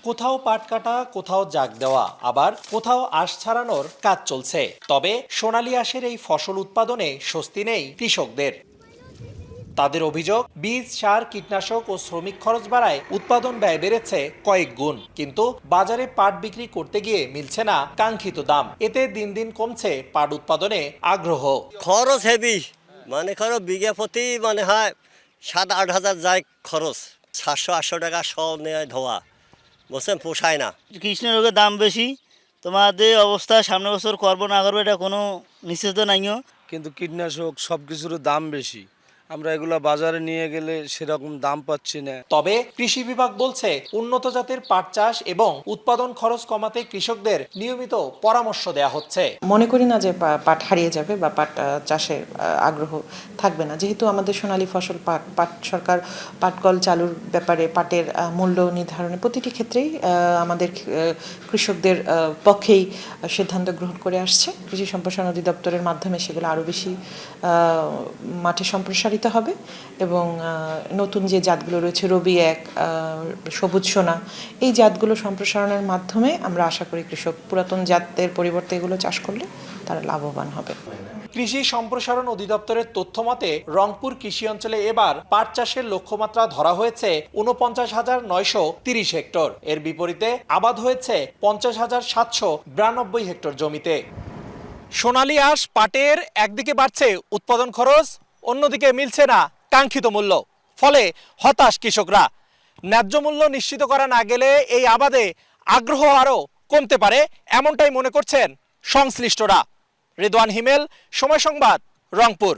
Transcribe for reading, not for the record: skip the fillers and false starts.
কোথাও পাট কাটা, কোথাও জাগ দেওয়া, আবার কোথাও আঁশ ছাড়ানোর কাজ চলছে। তবে সোনালী আঁশের এই ফসল উৎপাদনে স্বস্তি নেই কৃষকদের। তাদের অভিযোগ, বীজ, সার, কীটনাশক ও শ্রমিক খরচ বাড়ায় উৎপাদন ব্যয় বেড়েছে কয়েক গুণ, কিন্তু বাজারে পাট বিক্রি করতে গিয়ে মিলছে না কাঙ্ক্ষিত দাম। এতে দিন দিন কমছে পাট উৎপাদনে আগ্রহ। খরচ হেভি, খরচ বিঘা প্রতি হয় 7-8 হাজার যায় খরচ। 700-800 টাকা সব নেয় ধোয়া, বলছেন পোষায় না। কৃষ্ণ রোগের দাম বেশি, তোমাদের অবস্থা সামনে বছর করবো না করবো এটা কোনো নিশ্চিত নাইও। কিন্তু কীটনাশক সব কিছুর দাম বেশি, আমরা এগুলা বাজারে নিয়ে গেলে সেরকম দাম পাচ্ছি না। তবে কৃষি বিভাগ বলছে, উন্নত জাতের পাট চাষ এবং উৎপাদন খরচ কমাতে কৃষকদের নিয়মিত পরামর্শ দেয়া হচ্ছে। মনে করি না যে পাট হারিয়ে যাবে বা পাট চাষে আগ্রহ থাকবে না, যেহেতু আমাদের সোনালী ফসল পাট সরকার পাটকল চালুর ব্যাপারে পাটের মূল্য নির্ধারণে প্রতিটি ক্ষেত্রেই আমাদের কৃষকদের পক্ষেই সিদ্ধান্ত গ্রহণ করে আসছে। কৃষি সম্প্রসারণ অধিদপ্তরের মাধ্যমে সেগুলো আরও বেশি মাঠে সম্প্রসারিত হবে এবং নতুন যে জাতগুলো রয়েছে রবি 1, সবুজ সোনা, এই জাতগুলো সম্প্রসারণের মাধ্যমে আমরা আশা করি কৃষক পুরাতন জাতের পরিবর্তে এগুলো চাষ করলে তারা লাভবান হবে। কৃষি সম্প্রসারণ অধিদপ্তরের তথ্য মতে রংপুর কৃষি অঞ্চলে এবার পাট চাষের লক্ষ্যমাত্রা ধরা হয়েছে ৪৯,৯৩০ হেক্টর। এর বিপরীতে আবাদ হয়েছে ৫০,৭৯২ হেক্টর জমিতে। সোনালী আঁশ পাটের একদিকে বাড়ছে উৎপাদন খরচ, অন্যদিকে মিলছে না কাঙ্ক্ষিত মূল্য। ফলে হতাশ কৃষকরা। ন্যায্য মূল্য নিশ্চিত করা না গেলে এই আবাদে আগ্রহ আরও কমতে পারে, এমনটাই মনে করছেন সংশ্লিষ্টরা। রেদওয়ান হিমেল, সময় সংবাদ, রংপুর।